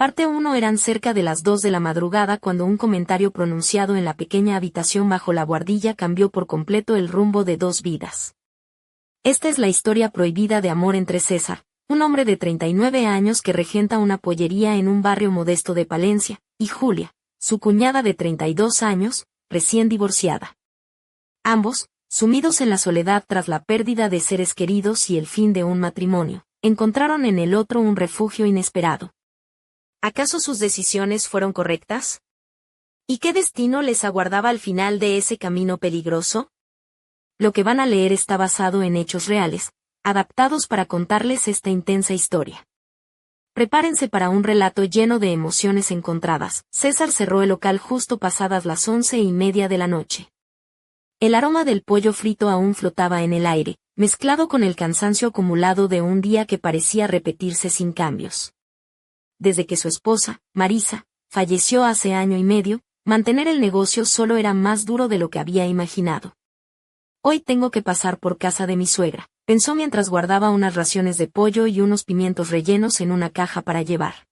Parte 1. Eran cerca de las 2 de la madrugada cuando un comentario pronunciado en la pequeña habitación bajo la buhardilla cambió por completo el rumbo de 2 vidas. Esta es la historia prohibida de amor entre César, un hombre de 39 años que regenta una pollería en un barrio modesto de Palencia, y Julia, su cuñada de 32 años, recién divorciada. Ambos, sumidos en la soledad tras la pérdida de seres queridos y el fin de un matrimonio, encontraron en el otro un refugio inesperado. ¿Acaso sus decisiones fueron correctas? ¿Y qué destino les aguardaba al final de ese camino peligroso? Lo que van a leer está basado en hechos reales, adaptados para contarles esta intensa historia. Prepárense para un relato lleno de emociones encontradas. César cerró el local justo pasadas las 11:30 de la noche. El aroma del pollo frito aún flotaba en el aire, mezclado con el cansancio acumulado de un día que parecía repetirse sin cambios. Desde que su esposa, Marisa, falleció hace año y medio, mantener el negocio solo era más duro de lo que había imaginado. Hoy tengo que pasar por casa de mi suegra, pensó mientras guardaba unas raciones de pollo y unos pimientos rellenos en una caja para llevar.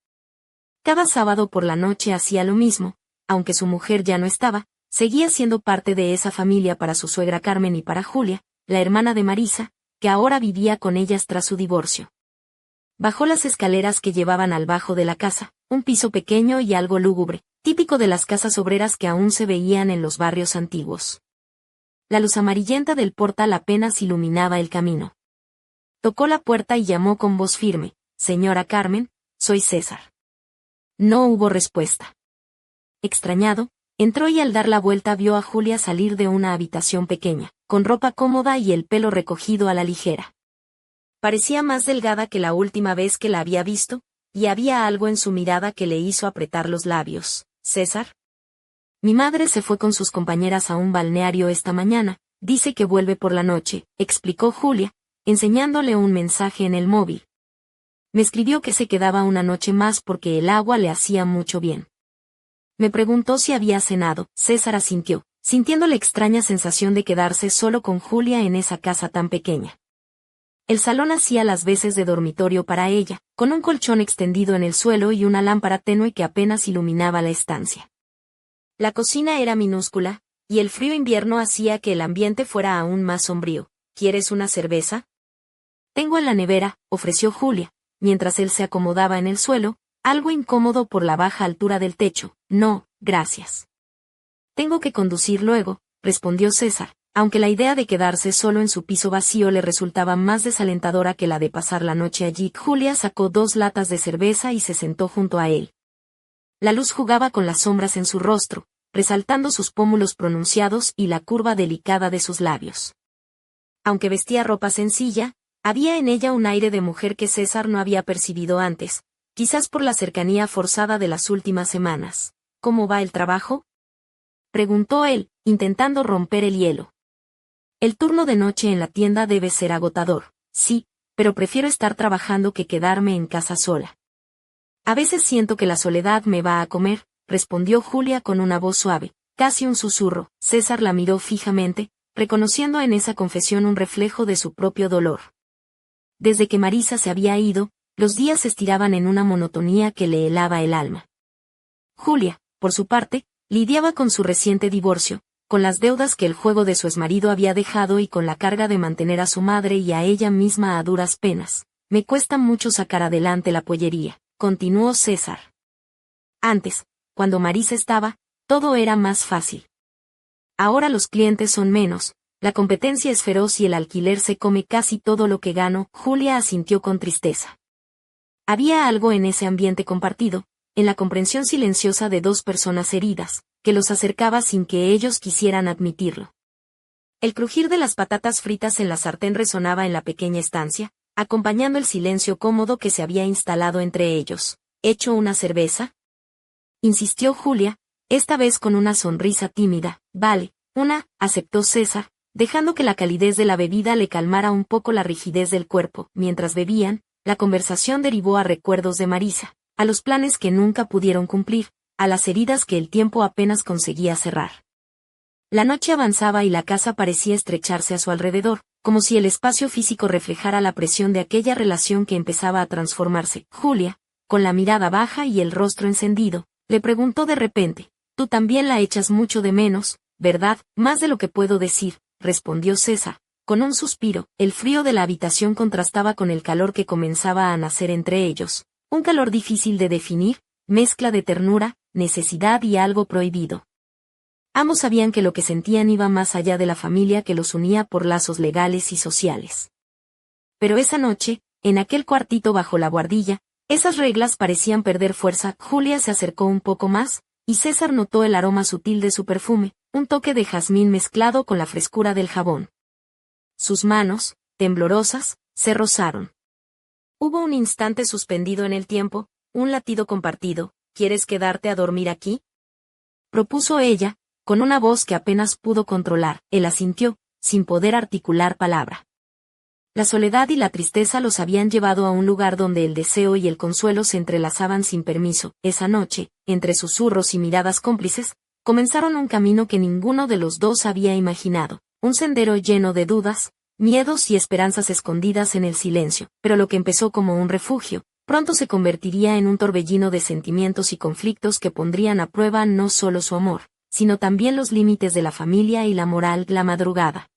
Cada sábado por la noche hacía lo mismo, aunque su mujer ya no estaba, seguía siendo parte de esa familia para su suegra Carmen y para Julia, la hermana de Marisa, que ahora vivía con ellas tras su divorcio. Bajó las escaleras que llevaban al bajo de la casa, un piso pequeño y algo lúgubre, típico de las casas obreras que aún se veían en los barrios antiguos. La luz amarillenta del portal apenas iluminaba el camino. Tocó la puerta y llamó con voz firme: «Señora Carmen, soy César». No hubo respuesta. Extrañado, entró y al dar la vuelta vio a Julia salir de una habitación pequeña, con ropa cómoda y el pelo recogido a la ligera. Parecía más delgada que la última vez que la había visto, y había algo en su mirada que le hizo apretar los labios. «¿César?» «Mi madre se fue con sus compañeras a un balneario esta mañana, dice que vuelve por la noche», explicó Julia, enseñándole un mensaje en el móvil. «Me escribió que se quedaba una noche más porque el agua le hacía mucho bien. Me preguntó si había cenado». César asintió, sintiendo la extraña sensación de quedarse solo con Julia en esa casa tan pequeña. El salón hacía las veces de dormitorio para ella, con un colchón extendido en el suelo y una lámpara tenue que apenas iluminaba la estancia. La cocina era minúscula, y el frío invierno hacía que el ambiente fuera aún más sombrío. «¿Quieres una cerveza?» «Tengo en la nevera», ofreció Julia, mientras él se acomodaba en el suelo, algo incómodo por la baja altura del techo. «No, gracias». «Tengo que conducir luego», respondió César, aunque la idea de quedarse solo en su piso vacío le resultaba más desalentadora que la de pasar la noche allí. Julia sacó 2 latas de cerveza y se sentó junto a él. La luz jugaba con las sombras en su rostro, resaltando sus pómulos pronunciados y la curva delicada de sus labios. Aunque vestía ropa sencilla, había en ella un aire de mujer que César no había percibido antes, quizás por la cercanía forzada de las últimas semanas. «¿Cómo va el trabajo?», preguntó él, intentando romper el hielo. «El turno de noche en la tienda debe ser agotador». «Sí, pero prefiero estar trabajando que quedarme en casa sola». «A veces siento que la soledad me va a comer», respondió Julia con una voz suave, casi un susurro. César la miró fijamente, reconociendo en esa confesión un reflejo de su propio dolor. Desde que Marisa se había ido, los días se estiraban en una monotonía que le helaba el alma. Julia, por su parte, lidiaba con su reciente divorcio, con las deudas que el juego de su exmarido había dejado y con la carga de mantener a su madre y a ella misma a duras penas. «Me cuesta mucho sacar adelante la pollería», continuó César. «Antes, cuando Marisa estaba, todo era más fácil. Ahora los clientes son menos, la competencia es feroz y el alquiler se come casi todo lo que gano». Julia asintió con tristeza. Había algo en ese ambiente compartido, en la comprensión silenciosa de 2 personas heridas, que los acercaba sin que ellos quisieran admitirlo. El crujir de las patatas fritas en la sartén resonaba en la pequeña estancia, acompañando el silencio cómodo que se había instalado entre ellos. «¿Echo una cerveza?», insistió Julia, esta vez con una sonrisa tímida. «Vale, una», aceptó César, dejando que la calidez de la bebida le calmara un poco la rigidez del cuerpo. Mientras bebían, la conversación derivó a recuerdos de Marisa, a los planes que nunca pudieron cumplir, a las heridas que el tiempo apenas conseguía cerrar. La noche avanzaba y la casa parecía estrecharse a su alrededor, como si el espacio físico reflejara la presión de aquella relación que empezaba a transformarse. Julia, con la mirada baja y el rostro encendido, le preguntó de repente: «Tú también la echas mucho de menos, ¿verdad?». «Más de lo que puedo decir», respondió César, con un suspiro. El frío de la habitación contrastaba con el calor que comenzaba a nacer entre ellos, un calor difícil de definir, mezcla de ternura, necesidad y algo prohibido. Ambos sabían que lo que sentían iba más allá de la familia que los unía por lazos legales y sociales. Pero esa noche, en aquel cuartito bajo la buhardilla, esas reglas parecían perder fuerza. Julia se acercó un poco más, y César notó el aroma sutil de su perfume, un toque de jazmín mezclado con la frescura del jabón. Sus manos, temblorosas, se rozaron. Hubo un instante suspendido en el tiempo, un latido compartido. «¿Quieres quedarte a dormir aquí?», propuso ella, con una voz que apenas pudo controlar. Él asintió, sin poder articular palabra. La soledad y la tristeza los habían llevado a un lugar donde el deseo y el consuelo se entrelazaban sin permiso. Esa noche, entre susurros y miradas cómplices, comenzaron un camino que ninguno de los dos había imaginado, un sendero lleno de dudas, miedos y esperanzas escondidas en el silencio. Pero lo que empezó como un refugio, pronto se convertiría en un torbellino de sentimientos y conflictos que pondrían a prueba no solo su amor, sino también los límites de la familia y la moral. La madrugada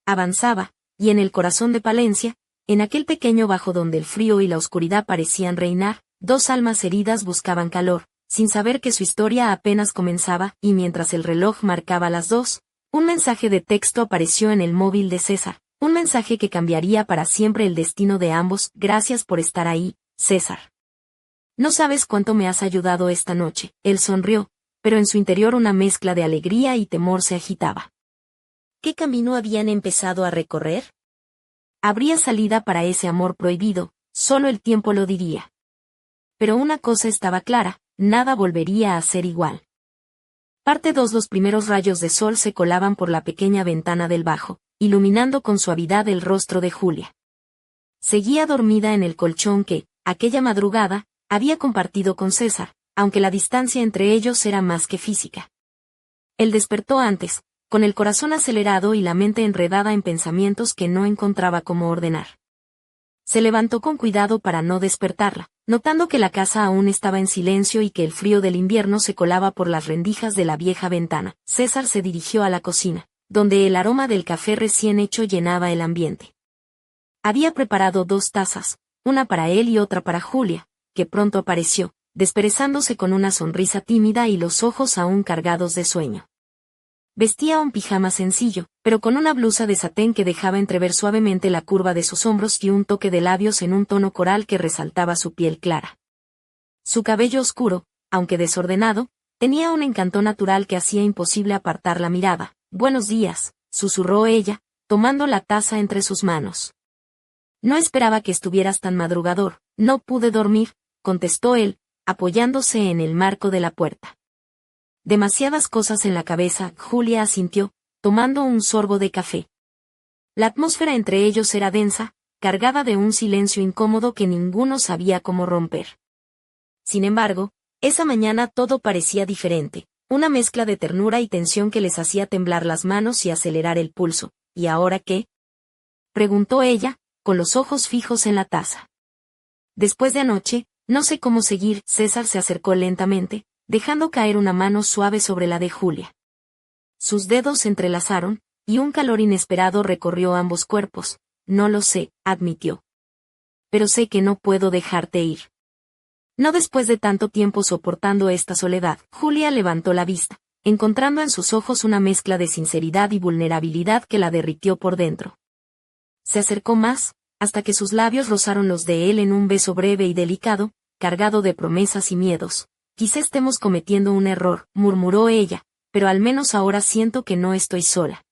avanzaba, y en el corazón de Palencia, en aquel pequeño bajo donde el frío y la oscuridad parecían reinar, dos almas heridas buscaban calor, sin saber que su historia apenas comenzaba. Y mientras el reloj marcaba las 2, un mensaje de texto apareció en el móvil de César, un mensaje que cambiaría para siempre el destino de ambos. «Gracias por estar ahí, César. No sabes cuánto me has ayudado esta noche». Él sonrió, pero en su interior una mezcla de alegría y temor se agitaba. ¿Qué camino habían empezado a recorrer? ¿Habría salida para ese amor prohibido? Solo el tiempo lo diría. Pero una cosa estaba clara: nada volvería a ser igual. Parte 2. Los primeros rayos de sol se colaban por la pequeña ventana del bajo, iluminando con suavidad el rostro de Julia. Seguía dormida en el colchón que, aquella madrugada, había compartido con César, aunque la distancia entre ellos era más que física. Él despertó antes, con el corazón acelerado y la mente enredada en pensamientos que no encontraba cómo ordenar. Se levantó con cuidado para no despertarla, notando que la casa aún estaba en silencio y que el frío del invierno se colaba por las rendijas de la vieja ventana. César se dirigió a la cocina, donde el aroma del café recién hecho llenaba el ambiente. Había preparado 2 tazas, una para él y otra para Julia, que pronto apareció, desperezándose con una sonrisa tímida y los ojos aún cargados de sueño. Vestía un pijama sencillo, pero con una blusa de satén que dejaba entrever suavemente la curva de sus hombros y un toque de labios en un tono coral que resaltaba su piel clara. Su cabello oscuro, aunque desordenado, tenía un encanto natural que hacía imposible apartar la mirada. «Buenos días», susurró ella, tomando la taza entre sus manos. «No esperaba que estuvieras tan madrugador». «No pude dormir», contestó él, apoyándose en el marco de la puerta. «Demasiadas cosas en la cabeza», Julia asintió, tomando un sorbo de café. La atmósfera entre ellos era densa, cargada de un silencio incómodo que ninguno sabía cómo romper. Sin embargo, esa mañana todo parecía diferente, una mezcla de ternura y tensión que les hacía temblar las manos y acelerar el pulso. «¿Y ahora qué?», preguntó ella, con los ojos fijos en la taza. «Después de anoche, no sé cómo seguir». César se acercó lentamente, dejando caer una mano suave sobre la de Julia. Sus dedos se entrelazaron, y un calor inesperado recorrió ambos cuerpos. «No lo sé», admitió. «Pero sé que no puedo dejarte ir. No después de tanto tiempo soportando esta soledad». Julia levantó la vista, encontrando en sus ojos una mezcla de sinceridad y vulnerabilidad que la derritió por dentro. Se acercó más, hasta que sus labios rozaron los de él en un beso breve y delicado, cargado de promesas y miedos. «Quizá estemos cometiendo un error», murmuró ella, «pero al menos ahora siento que no estoy sola».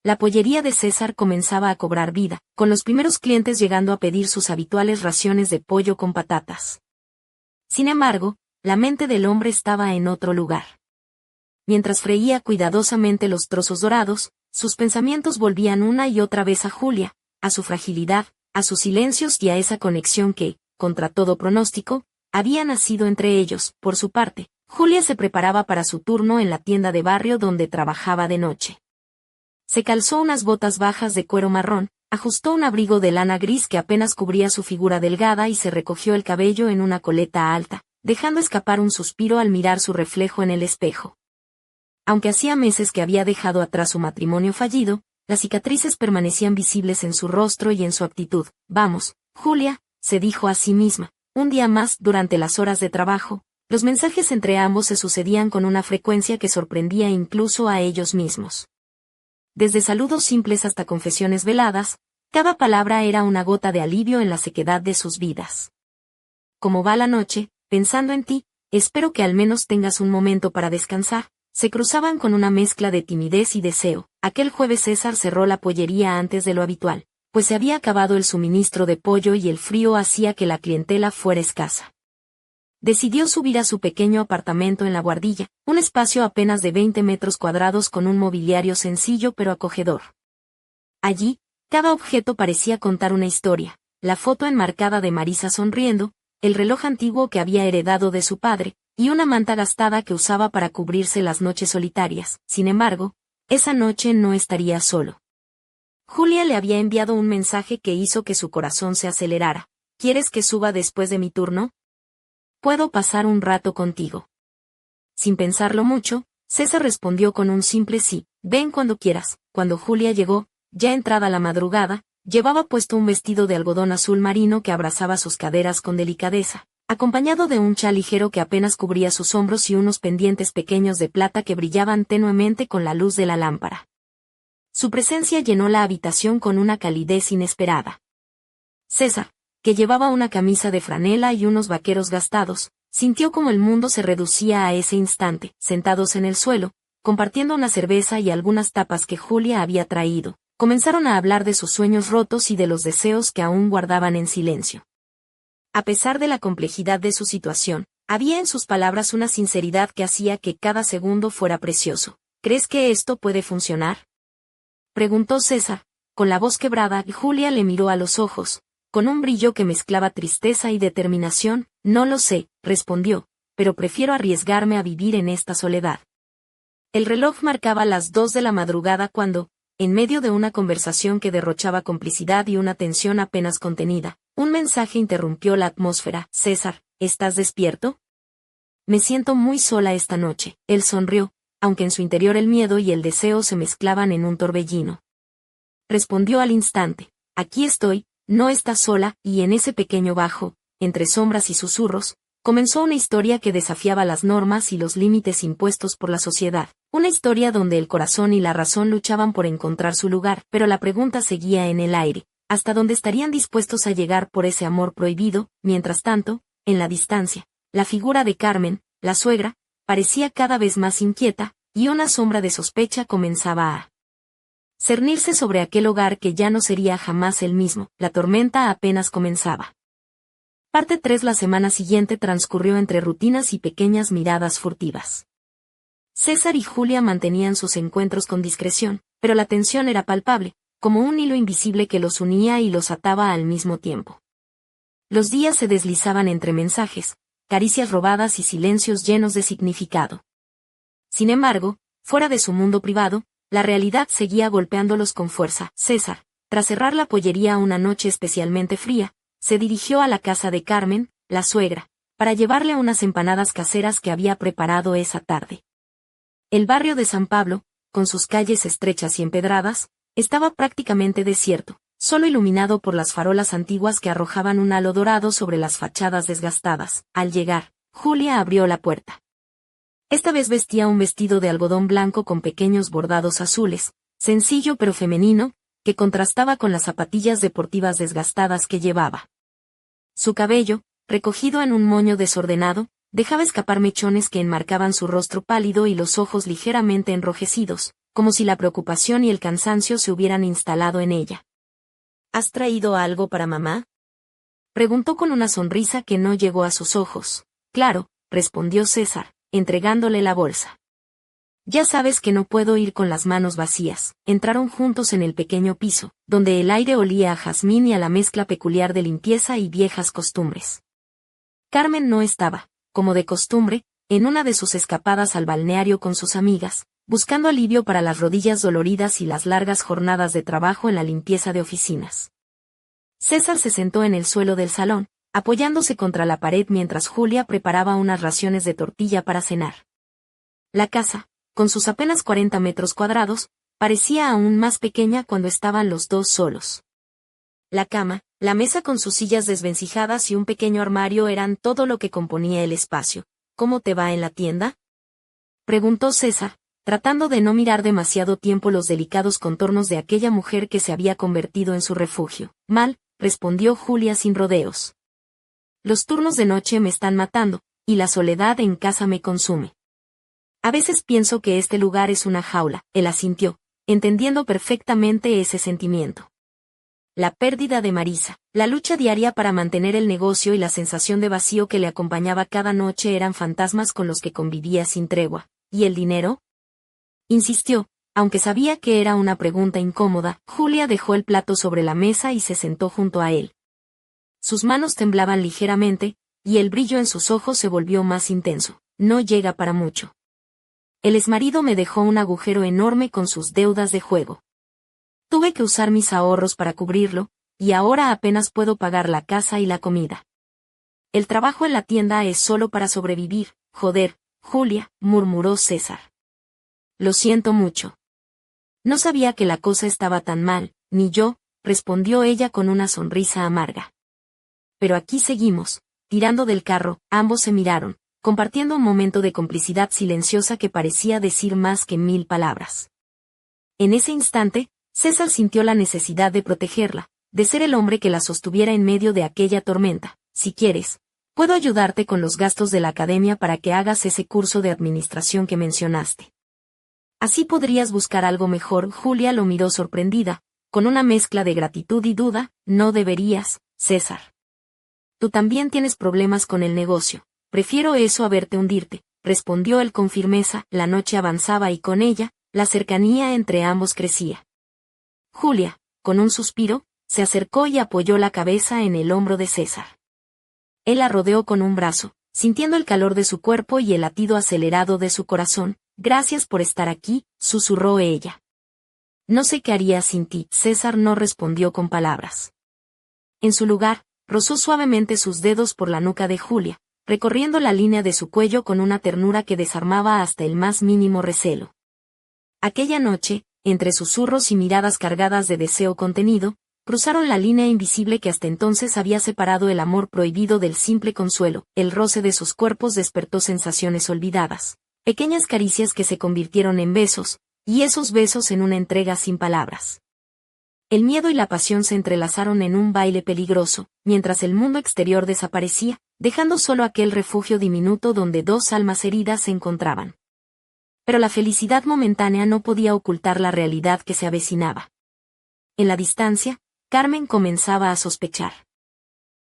La pollería de César comenzaba a cobrar vida, con los primeros clientes llegando a pedir sus habituales raciones de pollo con patatas. Sin embargo, la mente del hombre estaba en otro lugar. Mientras freía cuidadosamente los trozos dorados, sus pensamientos volvían una y otra vez a Julia, a su fragilidad, a sus silencios y a esa conexión que, contra todo pronóstico, había nacido entre ellos. Por su parte, Julia se preparaba para su turno en la tienda de barrio donde trabajaba de noche. Se calzó unas botas bajas de cuero marrón, ajustó un abrigo de lana gris que apenas cubría su figura delgada y se recogió el cabello en una coleta alta, dejando escapar un suspiro al mirar su reflejo en el espejo. Aunque hacía meses que había dejado atrás su matrimonio fallido, las cicatrices permanecían visibles en su rostro y en su actitud. Vamos, Julia, se dijo a sí misma, un día más durante las horas de trabajo. Los mensajes entre ambos se sucedían con una frecuencia que sorprendía incluso a ellos mismos. Desde saludos simples hasta confesiones veladas, cada palabra era una gota de alivio en la sequedad de sus vidas. ¿Cómo va la noche? Pensando en ti, espero que al menos tengas un momento para descansar. Se cruzaban con una mezcla de timidez y deseo. Aquel jueves César cerró la pollería antes de lo habitual, pues se había acabado el suministro de pollo y el frío hacía que la clientela fuera escasa. Decidió subir a su pequeño apartamento en La Guardilla, un espacio apenas de 20 metros cuadrados con un mobiliario sencillo pero acogedor. Allí, cada objeto parecía contar una historia: la foto enmarcada de Marisa sonriendo, el reloj antiguo que había heredado de su padre, y una manta gastada que usaba para cubrirse las noches solitarias. Sin embargo, esa noche no estaría solo. Julia le había enviado un mensaje que hizo que su corazón se acelerara. ¿Quieres que suba después de mi turno? ¿Puedo pasar un rato contigo? Sin pensarlo mucho, César respondió con un simple sí. Ven cuando quieras. Cuando Julia llegó, ya entrada la madrugada, llevaba puesto un vestido de algodón azul marino que abrazaba sus caderas con delicadeza, acompañado de un chal ligero que apenas cubría sus hombros y unos pendientes pequeños de plata que brillaban tenuemente con la luz de la lámpara. Su presencia llenó la habitación con una calidez inesperada. César, que llevaba una camisa de franela y unos vaqueros gastados, sintió como el mundo se reducía a ese instante. Sentados en el suelo, compartiendo una cerveza y algunas tapas que Julia había traído, comenzaron a hablar de sus sueños rotos y de los deseos que aún guardaban en silencio. A pesar de la complejidad de su situación, había en sus palabras una sinceridad que hacía que cada segundo fuera precioso. ¿Crees que esto puede funcionar?, preguntó César, con la voz quebrada, y Julia le miró a los ojos, con un brillo que mezclaba tristeza y determinación. No lo sé, respondió, pero prefiero arriesgarme a vivir en esta soledad. El reloj marcaba las 2 de la madrugada cuando, en medio de una conversación que derrochaba complicidad y una tensión apenas contenida, un mensaje interrumpió la atmósfera. César, ¿estás despierto? Me siento muy sola esta noche. Él sonrió, aunque en su interior el miedo y el deseo se mezclaban en un torbellino. Respondió al instante: aquí estoy, no estás sola. Y en ese pequeño bajo, entre sombras y susurros, comenzó una historia que desafiaba las normas y los límites impuestos por la sociedad. Una historia donde el corazón y la razón luchaban por encontrar su lugar, pero la pregunta seguía en el aire: ¿hasta dónde estarían dispuestos a llegar por ese amor prohibido? Mientras tanto, en la distancia, la figura de Carmen, la suegra, parecía cada vez más inquieta, y una sombra de sospecha comenzaba a cernirse sobre aquel hogar que ya no sería jamás el mismo. La tormenta apenas comenzaba. Parte 3. La semana siguiente transcurrió entre rutinas y pequeñas miradas furtivas. César y Julia mantenían sus encuentros con discreción, pero la tensión era palpable, como un hilo invisible que los unía y los ataba al mismo tiempo. Los días se deslizaban entre mensajes, caricias robadas y silencios llenos de significado. Sin embargo, fuera de su mundo privado, la realidad seguía golpeándolos con fuerza. César, tras cerrar la pollería una noche especialmente fría, se dirigió a la casa de Carmen, la suegra, para llevarle unas empanadas caseras que había preparado esa tarde. El barrio de San Pablo, con sus calles estrechas y empedradas, estaba prácticamente desierto, solo iluminado por las farolas antiguas que arrojaban un halo dorado sobre las fachadas desgastadas. Al llegar, Julia abrió la puerta. Esta vez vestía un vestido de algodón blanco con pequeños bordados azules, sencillo pero femenino, que contrastaba con las zapatillas deportivas desgastadas que llevaba. Su cabello, recogido en un moño desordenado, dejaba escapar mechones que enmarcaban su rostro pálido y los ojos ligeramente enrojecidos, como si la preocupación y el cansancio se hubieran instalado en ella. ¿Has traído algo para mamá?, preguntó con una sonrisa que no llegó a sus ojos. Claro, respondió César, entregándole la bolsa. Ya sabes que no puedo ir con las manos vacías. Entraron juntos en el pequeño piso, donde el aire olía a jazmín y a la mezcla peculiar de limpieza y viejas costumbres. Carmen no estaba, como de costumbre, en una de sus escapadas al balneario con sus amigas, buscando alivio para las rodillas doloridas y las largas jornadas de trabajo en la limpieza de oficinas. César se sentó en el suelo del salón, apoyándose contra la pared mientras Julia preparaba unas raciones de tortilla para cenar. La casa, con sus apenas 40 metros cuadrados, parecía aún más pequeña cuando estaban los dos solos. La cama, la mesa con sus sillas desvencijadas y un pequeño armario eran todo lo que componía el espacio. ¿Cómo te va en la tienda?, preguntó César, tratando de no mirar demasiado tiempo los delicados contornos de aquella mujer que se había convertido en su refugio. Mal, respondió Julia sin rodeos. Los turnos de noche me están matando, y la soledad en casa me consume. A veces pienso que este lugar es una jaula, él asintió, entendiendo perfectamente ese sentimiento. La pérdida de Marisa, la lucha diaria para mantener el negocio y la sensación de vacío que le acompañaba cada noche eran fantasmas con los que convivía sin tregua. ¿Y el dinero?, insistió, aunque sabía que era una pregunta incómoda. Julia dejó el plato sobre la mesa y se sentó junto a él. Sus manos temblaban ligeramente, y el brillo en sus ojos se volvió más intenso. No llega para mucho. El exmarido me dejó un agujero enorme con sus deudas de juego. Tuve que usar mis ahorros para cubrirlo, y ahora apenas puedo pagar la casa y la comida. El trabajo en la tienda es solo para sobrevivir. Joder, Julia, murmuró César. Lo siento mucho. No sabía que la cosa estaba tan mal, ni yo, respondió ella con una sonrisa amarga. Pero aquí seguimos, tirando del carro. Ambos se miraron, compartiendo un momento de complicidad silenciosa que parecía decir más que 1000 palabras. En ese instante, César sintió la necesidad de protegerla, de ser el hombre que la sostuviera en medio de aquella tormenta. Si quieres, puedo ayudarte con los gastos de la academia para que hagas ese curso de administración que mencionaste. Así podrías buscar algo mejor. Julia lo miró sorprendida, con una mezcla de gratitud y duda. No deberías, César. Tú también tienes problemas con el negocio. Prefiero eso a verte hundirte, respondió él con firmeza. La noche avanzaba y con ella, la cercanía entre ambos crecía. Julia, con un suspiro, se acercó y apoyó la cabeza en el hombro de César. Él la rodeó con un brazo, sintiendo el calor de su cuerpo y el latido acelerado de su corazón. Gracias por estar aquí, susurró ella. No sé qué haría sin ti. César no respondió con palabras. En su lugar, rozó suavemente sus dedos por la nuca de Julia, recorriendo la línea de su cuello con una ternura que desarmaba hasta el más mínimo recelo. Aquella noche, entre susurros y miradas cargadas de deseo contenido, cruzaron la línea invisible que hasta entonces había separado el amor prohibido del simple consuelo. El roce de sus cuerpos despertó sensaciones olvidadas, pequeñas caricias que se convirtieron en besos, y esos besos en una entrega sin palabras. El miedo y la pasión se entrelazaron en un baile peligroso, mientras el mundo exterior desaparecía, dejando solo aquel refugio diminuto donde dos almas heridas se encontraban. Pero la felicidad momentánea no podía ocultar la realidad que se avecinaba. En la distancia, Carmen comenzaba a sospechar.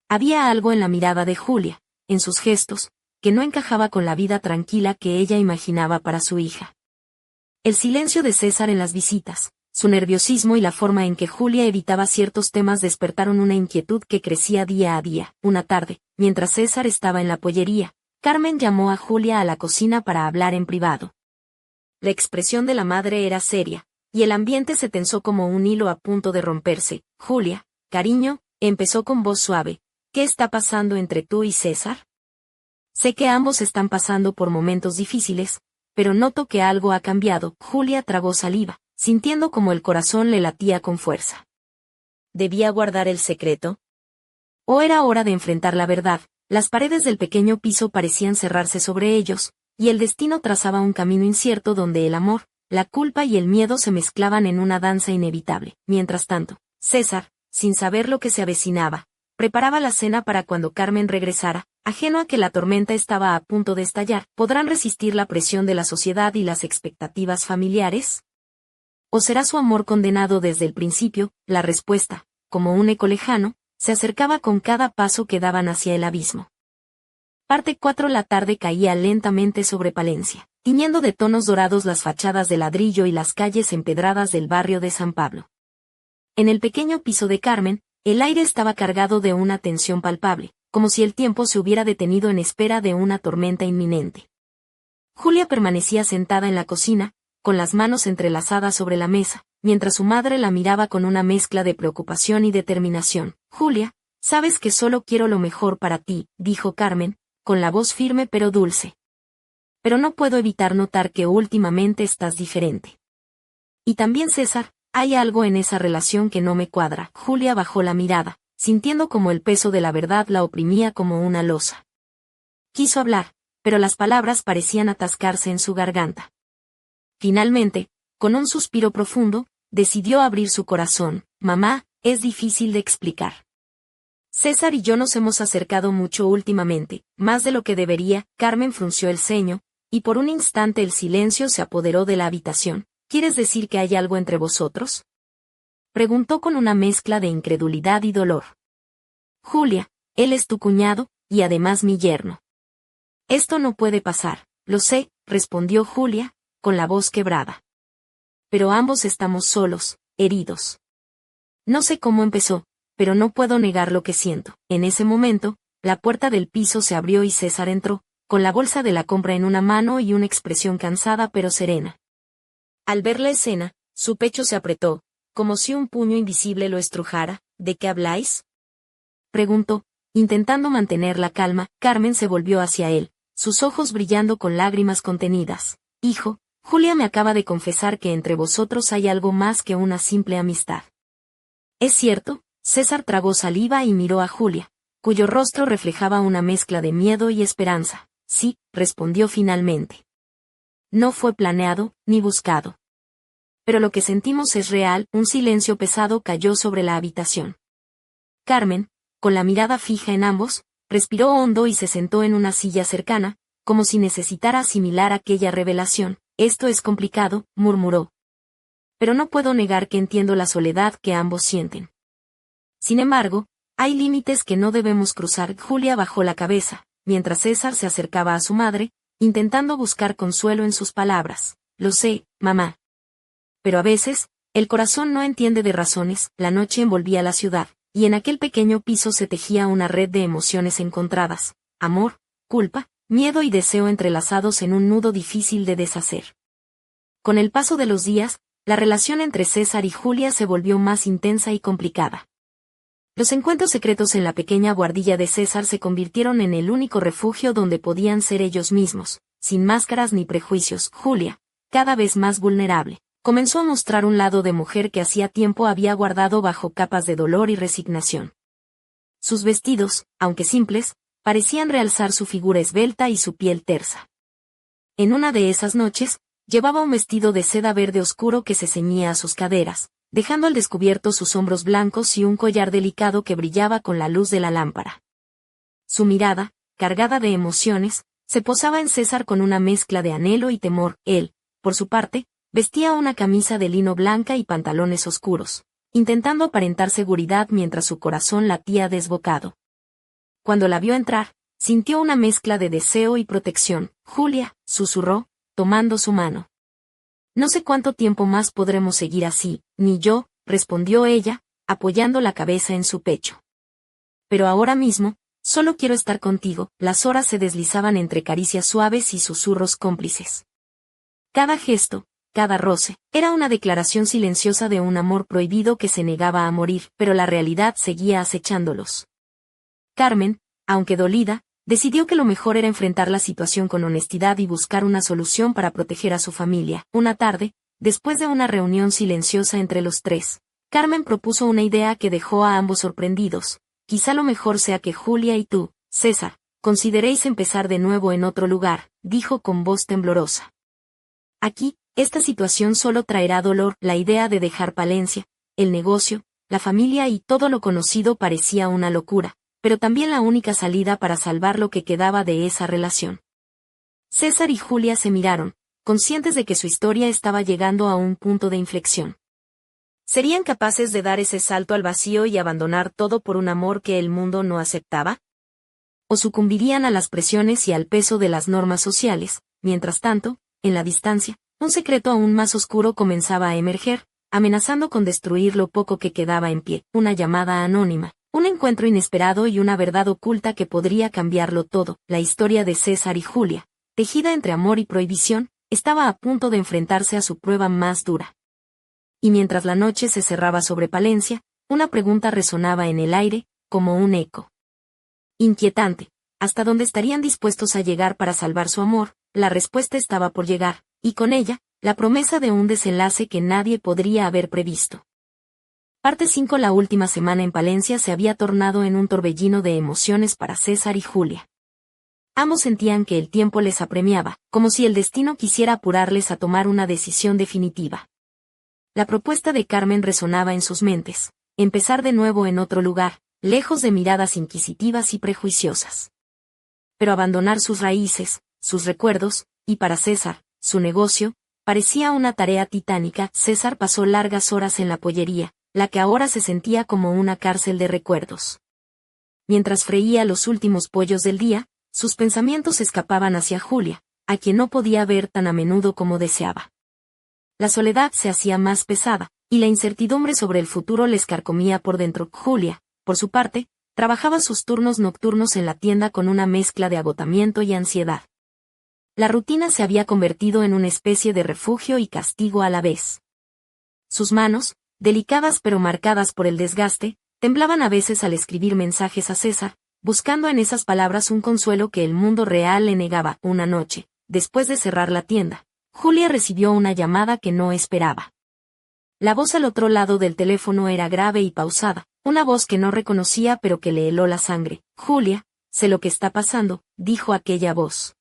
Había algo en la mirada de Julia, en sus gestos, que no encajaba con la vida tranquila que ella imaginaba para su hija. El silencio de César en las visitas, su nerviosismo y la forma en que Julia evitaba ciertos temas despertaron una inquietud que crecía día a día. Una tarde, mientras César estaba en la pollería, Carmen llamó a Julia a la cocina para hablar en privado. La expresión de la madre era seria, y el ambiente se tensó como un hilo a punto de romperse. Julia, cariño, empezó con voz suave, ¿qué está pasando entre tú y César? Sé que ambos están pasando por momentos difíciles, pero noto que algo ha cambiado. Julia tragó saliva, sintiendo como el corazón le latía con fuerza. ¿Debía guardar el secreto? ¿O era hora de enfrentar la verdad? Las paredes del pequeño piso parecían cerrarse sobre ellos, y el destino trazaba un camino incierto donde el amor, la culpa y el miedo se mezclaban en una danza inevitable. Mientras tanto, César, sin saber lo que se avecinaba, preparaba la cena para cuando Carmen regresara, ajeno a que la tormenta estaba a punto de estallar. ¿Podrán resistir la presión de la sociedad y las expectativas familiares? ¿O será su amor condenado desde el principio? La respuesta, como un eco lejano, se acercaba con cada paso que daban hacia el abismo. Parte 4. La tarde caía lentamente sobre Palencia, tiñendo de tonos dorados las fachadas de ladrillo y las calles empedradas del barrio de San Pablo. En el pequeño piso de Carmen, el aire estaba cargado de una tensión palpable, como si el tiempo se hubiera detenido en espera de una tormenta inminente. Julia permanecía sentada en la cocina, con las manos entrelazadas sobre la mesa, mientras su madre la miraba con una mezcla de preocupación y determinación. Julia, sabes que solo quiero lo mejor para ti, dijo Carmen, con la voz firme pero dulce. Pero no puedo evitar notar que últimamente estás diferente. Y también César, hay algo en esa relación que no me cuadra. Julia bajó la mirada, sintiendo como el peso de la verdad la oprimía como una losa. Quiso hablar, pero las palabras parecían atascarse en su garganta. Finalmente, con un suspiro profundo, decidió abrir su corazón. Mamá, es difícil de explicar. César y yo nos hemos acercado mucho últimamente, más de lo que debería. Carmen frunció el ceño, y por un instante el silencio se apoderó de la habitación. ¿Quieres decir que hay algo entre vosotros? Preguntó con una mezcla de incredulidad y dolor. Julia, él es tu cuñado, y además mi yerno. Esto no puede pasar, lo sé, respondió Julia, con la voz quebrada. Pero ambos estamos solos, heridos. No sé cómo empezó, pero no puedo negar lo que siento. En ese momento, la puerta del piso se abrió y César entró, con la bolsa de la compra en una mano y una expresión cansada pero serena. Al ver la escena, su pecho se apretó, como si un puño invisible lo estrujara. ¿De qué habláis?, preguntó, intentando mantener la calma. Carmen se volvió hacia él, sus ojos brillando con lágrimas contenidas. Hijo, Julia me acaba de confesar que entre vosotros hay algo más que una simple amistad. ¿Es cierto? César tragó saliva y miró a Julia, cuyo rostro reflejaba una mezcla de miedo y esperanza. Sí, respondió finalmente. No fue planeado, ni buscado. Pero lo que sentimos es real. Un silencio pesado cayó sobre la habitación. Carmen, con la mirada fija en ambos, respiró hondo y se sentó en una silla cercana, como si necesitara asimilar aquella revelación. Esto es complicado, murmuró. Pero no puedo negar que entiendo la soledad que ambos sienten. Sin embargo, hay límites que no debemos cruzar. Julia bajó la cabeza, mientras César se acercaba a su madre, intentando buscar consuelo en sus palabras. Lo sé, mamá. Pero a veces, el corazón no entiende de razones. La noche envolvía la ciudad, y en aquel pequeño piso se tejía una red de emociones encontradas. Amor, culpa, miedo y deseo entrelazados en un nudo difícil de deshacer. Con el paso de los días, la relación entre César y Julia se volvió más intensa y complicada. Los encuentros secretos en la pequeña guardilla de César se convirtieron en el único refugio donde podían ser ellos mismos, sin máscaras ni prejuicios. Julia, cada vez más vulnerable, comenzó a mostrar un lado de mujer que hacía tiempo había guardado bajo capas de dolor y resignación. Sus vestidos, aunque simples, parecían realzar su figura esbelta y su piel tersa. En una de esas noches, llevaba un vestido de seda verde oscuro que se ceñía a sus caderas, dejando al descubierto sus hombros blancos y un collar delicado que brillaba con la luz de la lámpara. Su mirada, cargada de emociones, se posaba en César con una mezcla de anhelo y temor. Él, por su parte, vestía una camisa de lino blanca y pantalones oscuros, intentando aparentar seguridad mientras su corazón latía desbocado. Cuando la vio entrar, sintió una mezcla de deseo y protección. Julia, susurró, tomando su mano. No sé cuánto tiempo más podremos seguir así, ni yo, respondió ella, apoyando la cabeza en su pecho. Pero ahora mismo, solo quiero estar contigo. Las horas se deslizaban entre caricias suaves y susurros cómplices. Cada gesto, cada roce, era una declaración silenciosa de un amor prohibido que se negaba a morir, pero la realidad seguía acechándolos. Carmen, aunque dolida, decidió que lo mejor era enfrentar la situación con honestidad y buscar una solución para proteger a su familia. Una tarde, después de una reunión silenciosa entre los tres, Carmen propuso una idea que dejó a ambos sorprendidos. Quizá lo mejor sea que Julia y tú, César, consideréis empezar de nuevo en otro lugar, dijo con voz temblorosa. Aquí, esta situación solo traerá dolor. La idea de dejar Palencia, el negocio, la familia y todo lo conocido parecía una locura, pero también la única salida para salvar lo que quedaba de esa relación. César y Julia se miraron, conscientes de que su historia estaba llegando a un punto de inflexión. ¿Serían capaces de dar ese salto al vacío y abandonar todo por un amor que el mundo no aceptaba? ¿O sucumbirían a las presiones y al peso de las normas sociales? Mientras tanto, en la distancia, un secreto aún más oscuro comenzaba a emerger, amenazando con destruir lo poco que quedaba en pie. Una llamada anónima, un encuentro inesperado y una verdad oculta que podría cambiarlo todo. La historia de César y Julia, tejida entre amor y prohibición, estaba a punto de enfrentarse a su prueba más dura. Y mientras la noche se cerraba sobre Palencia, una pregunta resonaba en el aire, como un eco. Inquietante, ¿hasta dónde estarían dispuestos a llegar para salvar su amor? La respuesta estaba por llegar, y con ella, la promesa de un desenlace que nadie podría haber previsto. Parte 5. La última semana en Palencia se había tornado en un torbellino de emociones para César y Julia. Ambos sentían que el tiempo les apremiaba, como si el destino quisiera apurarles a tomar una decisión definitiva. La propuesta de Carmen resonaba en sus mentes: empezar de nuevo en otro lugar, lejos de miradas inquisitivas y prejuiciosas. Pero abandonar sus raíces, sus recuerdos, y para César, su negocio, parecía una tarea titánica. César pasó largas horas en la pollería, la que ahora se sentía como una cárcel de recuerdos. Mientras freía los últimos pollos del día, sus pensamientos escapaban hacia Julia, a quien no podía ver tan a menudo como deseaba. La soledad se hacía más pesada, y la incertidumbre sobre el futuro les carcomía por dentro. Julia, por su parte, trabajaba sus turnos nocturnos en la tienda con una mezcla de agotamiento y ansiedad. La rutina se había convertido en una especie de refugio y castigo a la vez. Sus manos, delicadas pero marcadas por el desgaste, temblaban a veces al escribir mensajes a César, buscando en esas palabras un consuelo que el mundo real le negaba. Una noche, después de cerrar la tienda, Julia recibió una llamada que no esperaba. La voz al otro lado del teléfono era grave y pausada, una voz que no reconocía pero que le heló la sangre. Julia, sé lo que está pasando, dijo aquella voz.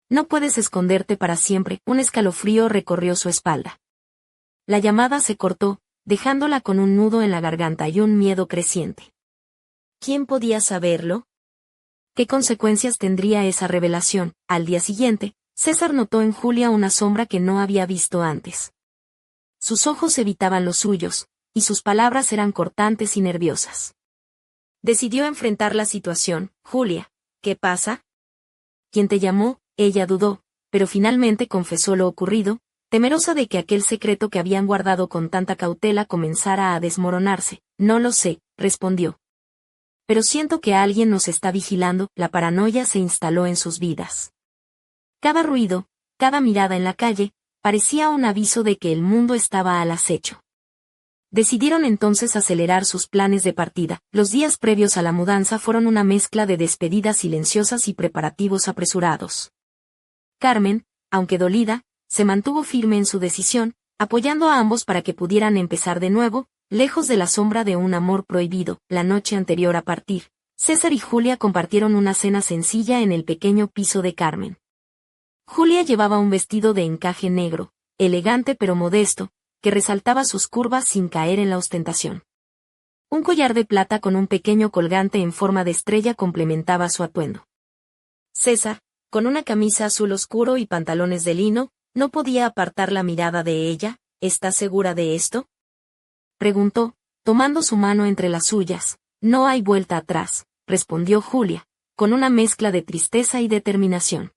No puedes esconderte para siempre. Un escalofrío recorrió su espalda. La llamada se cortó, dejándola con un nudo en la garganta y un miedo creciente. ¿Quién podía saberlo? ¿Qué consecuencias tendría esa revelación? Al día siguiente, César notó en Julia una sombra que no había visto antes. Sus ojos evitaban los suyos, y sus palabras eran cortantes y nerviosas. Decidió enfrentar la situación. Julia, ¿qué pasa? ¿Quién te llamó? Ella dudó, pero finalmente confesó lo ocurrido, temerosa de que aquel secreto que habían guardado con tanta cautela comenzara a desmoronarse. No lo sé, respondió. Pero siento que alguien nos está vigilando. La paranoia se instaló en sus vidas. Cada ruido, cada mirada en la calle, parecía un aviso de que el mundo estaba al acecho. Decidieron entonces acelerar sus planes de partida. Los días previos a la mudanza fueron una mezcla de despedidas silenciosas y preparativos apresurados. Carmen, aunque dolida, se mantuvo firme en su decisión, apoyando a ambos para que pudieran empezar de nuevo, lejos de la sombra de un amor prohibido. La noche anterior a partir, César y Julia compartieron una cena sencilla en el pequeño piso de Carmen. Julia llevaba un vestido de encaje negro, elegante pero modesto, que resaltaba sus curvas sin caer en la ostentación. Un collar de plata con un pequeño colgante en forma de estrella complementaba su atuendo. César, con una camisa azul oscuro y pantalones de lino, no podía apartar la mirada de ella. ¿Estás segura de esto?, preguntó, tomando su mano entre las suyas. No hay vuelta atrás, respondió Julia, con una mezcla de tristeza y determinación.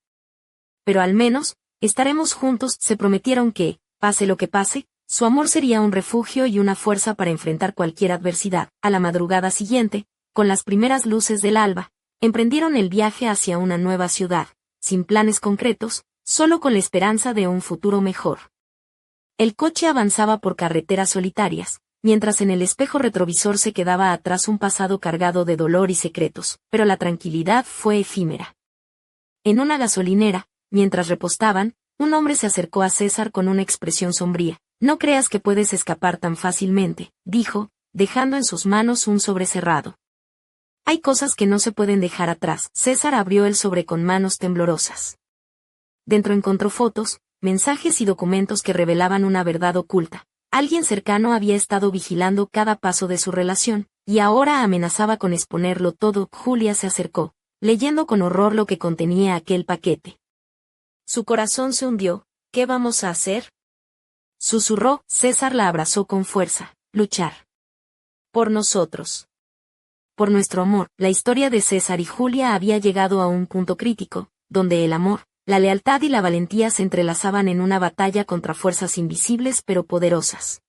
Pero al menos, estaremos juntos. Se prometieron que, pase lo que pase, su amor sería un refugio y una fuerza para enfrentar cualquier adversidad. A la madrugada siguiente, con las primeras luces del alba, emprendieron el viaje hacia una nueva ciudad, sin planes concretos, solo con la esperanza de un futuro mejor. El coche avanzaba por carreteras solitarias, mientras en el espejo retrovisor se quedaba atrás un pasado cargado de dolor y secretos, pero la tranquilidad fue efímera. En una gasolinera, mientras repostaban, un hombre se acercó a César con una expresión sombría. No creas que puedes escapar tan fácilmente, dijo, dejando en sus manos un sobre cerrado. Hay cosas que no se pueden dejar atrás. César abrió el sobre con manos temblorosas. Dentro encontró fotos, mensajes y documentos que revelaban una verdad oculta. Alguien cercano había estado vigilando cada paso de su relación, y ahora amenazaba con exponerlo todo. Julia se acercó, leyendo con horror lo que contenía aquel paquete. Su corazón se hundió. ¿Qué vamos a hacer?, susurró. César la abrazó con fuerza. Luchar. Por nosotros. Por nuestro amor. La historia de César y Julia había llegado a un punto crítico, donde el amor, la lealtad y la valentía se entrelazaban en una batalla contra fuerzas invisibles pero poderosas.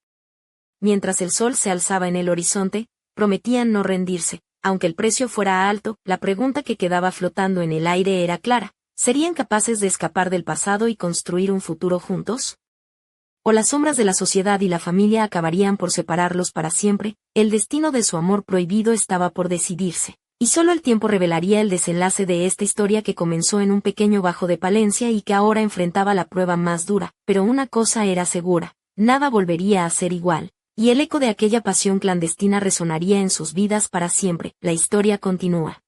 Mientras el sol se alzaba en el horizonte, prometían no rendirse, aunque el precio fuera alto. La pregunta que quedaba flotando en el aire era clara: ¿Serían capaces de escapar del pasado y construir un futuro juntos? ¿O las sombras de la sociedad y la familia acabarían por separarlos para siempre? El destino de su amor prohibido estaba por decidirse, y solo el tiempo revelaría el desenlace de esta historia que comenzó en un pequeño bajo de Palencia y que ahora enfrentaba la prueba más dura. Pero una cosa era segura, nada volvería a ser igual, y el eco de aquella pasión clandestina resonaría en sus vidas para siempre. La historia continúa.